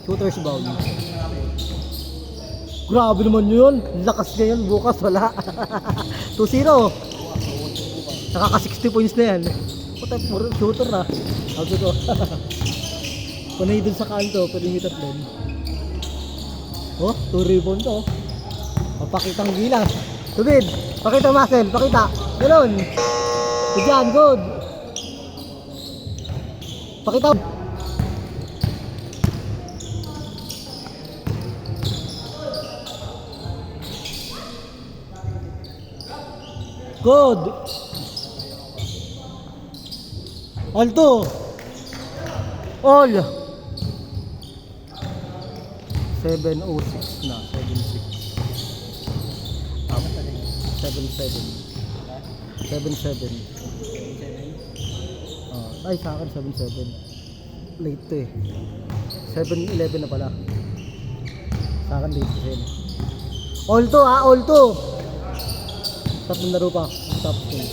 Shooter's bound. Grabe naman yun. Lakas niya yun. Bukas wala. 2-0. Nakaka 60 points na yan. Puta, puro shooter na. Sabi ko. Panay dun sa kanto. Perimeter din. Oh, 2 rebound to. Papakitang gilas. Tubid. Pakita muscle. Pakita. Ganun. Diyan, good. Pakita. Good. All two. All. 706 na. 76. 77. Ay, sa akin 77. Late to eh. 7-11 na pala. Sa akin late to. All two ha, all two. Tatlong laro pa. Top 10.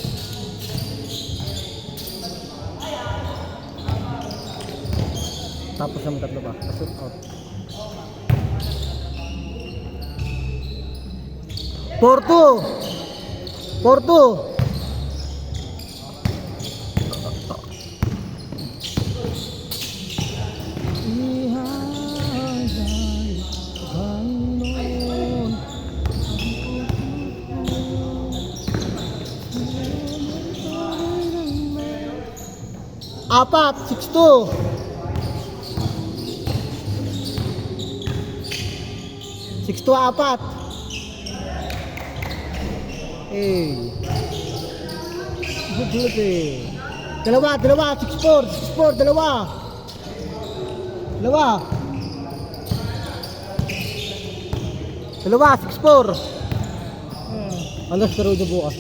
Tapos naman tatlo pa. Shoot out. 4-2. 4-2. Apat, 6-2. 6-2, apat. Eh. Good eh. Dalawa, 6-4, 6-4, dalawa. Dalawa, 6-4. Alas pero na bukas.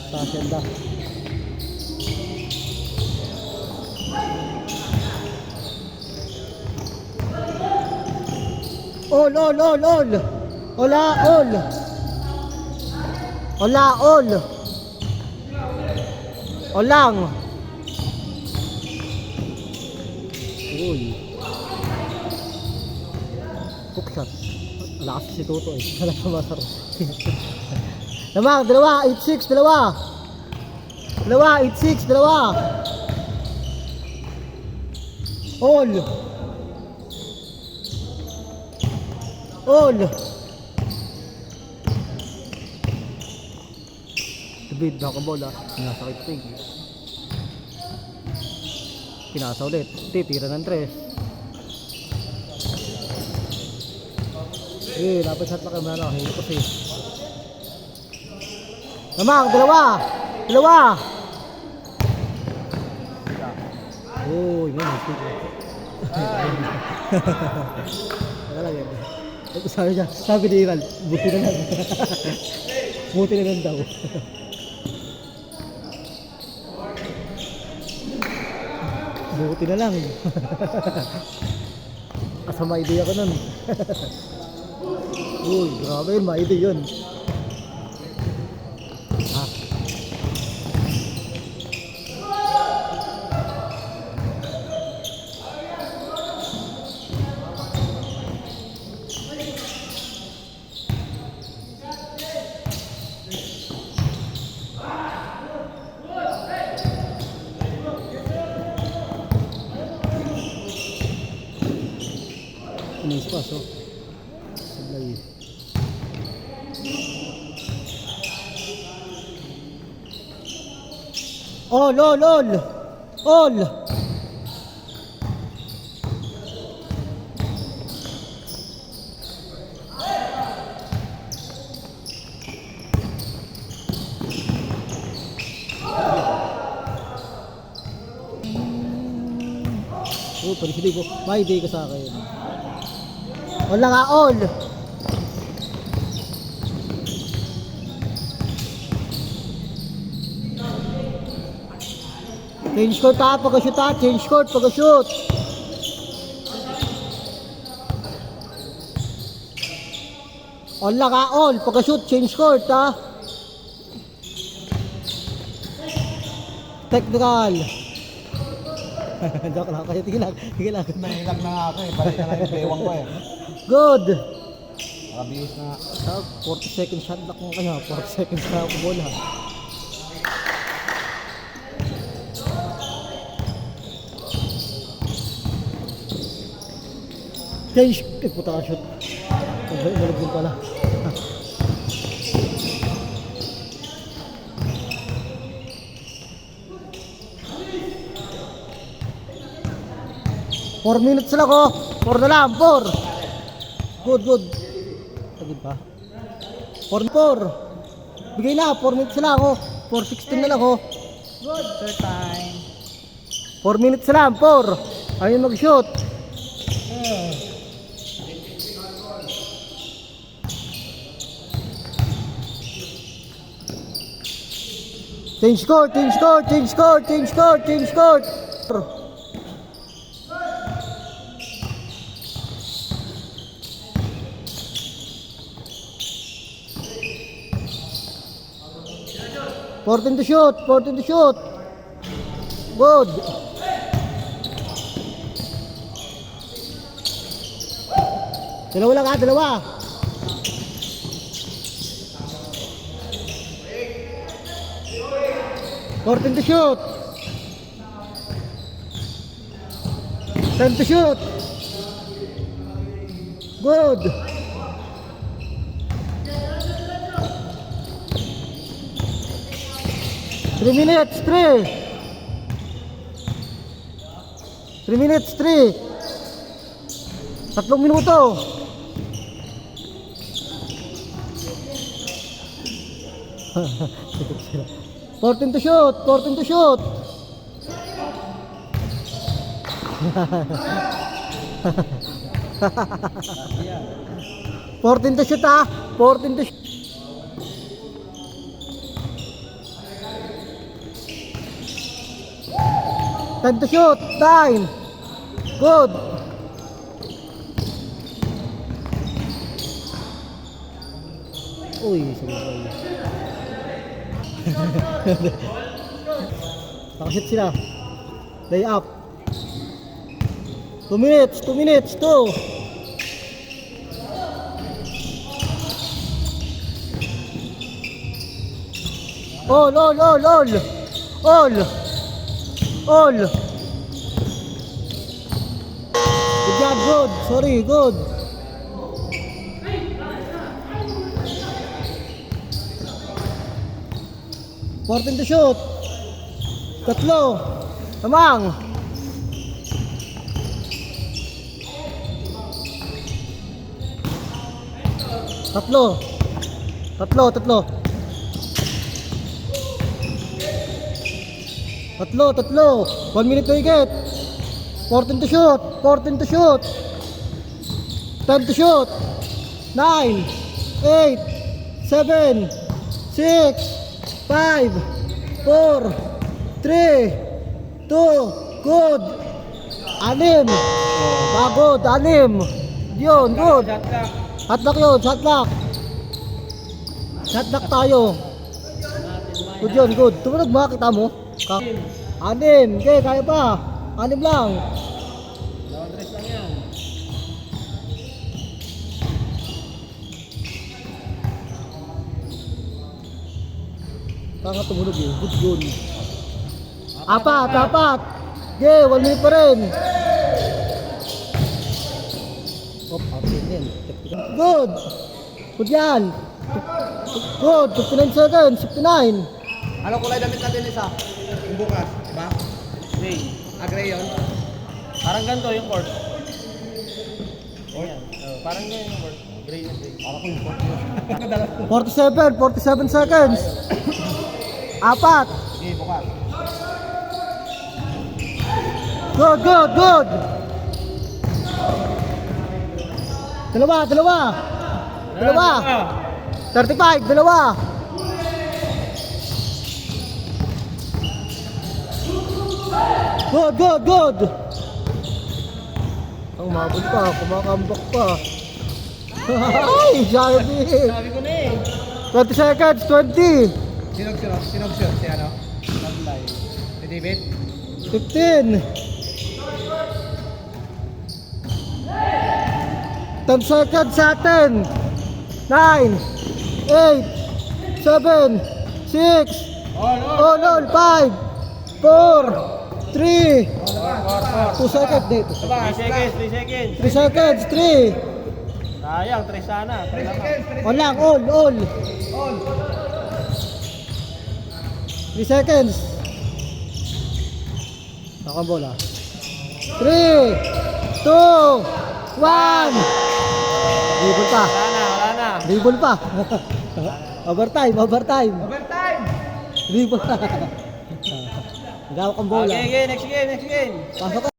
Sa senda. All. Ola, all. Olang. Uy. Hook shot. Lakas si Toto eh. Wala sa masar. Lamang, dalawa, 8-6, dalawa. 8-6, dalawa. All. Tubid, nakabola. Pinasakit pig. Pinasa ulit. Tira ng 3. Eh, lapit shot na kayo na. Hingi ko siya. Lamang, dalawa. Uy, may hustig. Wala lang yan. Ito sabi ni Iral, buti na lang. Buti na lang daw. Buti na lang. Asama idea ko nun. Uy, grabe yun, ma-idea yun. May espaso. Sablay. All. Oh, pwede ko. May day ka sa akin. Wala nga, all. Change court ha, pag-shoot ha. Change court, pag-shoot. Wala nga, all. Pag-shoot, change court ha. Technical. Joke lang kayo. Tigil lang. Nahilag na nga ako eh. Balik na lang yung bewang ko eh. Good! Nakabihis na. 40 seconds shot lock mo kaya. 40 seconds na ako bola. Change! Eh, puta ka shoot. Ibalog din pala. 4 minutes lang ako. 4 na lang. 4. Good. Tagid pa. 4. Bigay na. 4 minutes na lang ako. 4:16 na lang ako. Good. Third time. 4 minutes na lang. 4. Ayun mag-shoot. Change score. 14 to shoot. Good. Dalawa lang ha, dalawa. Fourteen to shoot. 10 to shoot. Good. Three minutes, 3. 3 minuto. Fourteen to shoot. 14 to shoot ha. 14 to shoot. Time to shoot. 9. Good. Uy, sorry. Nakashit sila. Lay up. 2 minutes. 2. All. Good job, good. Sorry, good. Fourteen to shoot. 3. Tamang. Tatlo. 1 minute to higit. 14 to shoot. 10 to shoot. 9, 8, 7, 6, 5, 4, 3, 2, good. 6. Pagod, 6. Yun, good. Shot lock. Shot lock tayo. Good yun, good. Tumunog ba? Kita mo? 6. Okay, kaya pa. 6 lang. Lawan-dress lang yan. Kaka tumunog eh. Good yun. 4. Okay, 1 minute pa rin. Good. Good yan. Good. 59 seconds. 59. Ano kulay damit natin isa? Yung bukas, diba? Gray. Gray yun? Parang ganito yung court. Ayan. Parang ganyan yung court. Gray yung gray. Parang ko yung court. 47 seconds. 4. Sige, bukas. Good. Dalawa. 35, dalawa. Good. Ang mabot pa, kumakambak pa. Ay, Jarby. Sabi ko na eh. 20 seconds, 20. Sinog si ano? Sablay. Si David? 15. 10 seconds sa atin. 9, 8, 7, 6, all, 5, 4, 3, 2 seconds, 3 seconds, 3 seconds. 3 seconds, 3. Sayang, 3 sana. On lang, all. 3 seconds. Ako ang bola. 3, 2, 1. Dribble pa. Wala na. Dribble pa. Overtime. Overtime! Dribble pa. Gawak ang bola. Okay, next game. Pasok ka.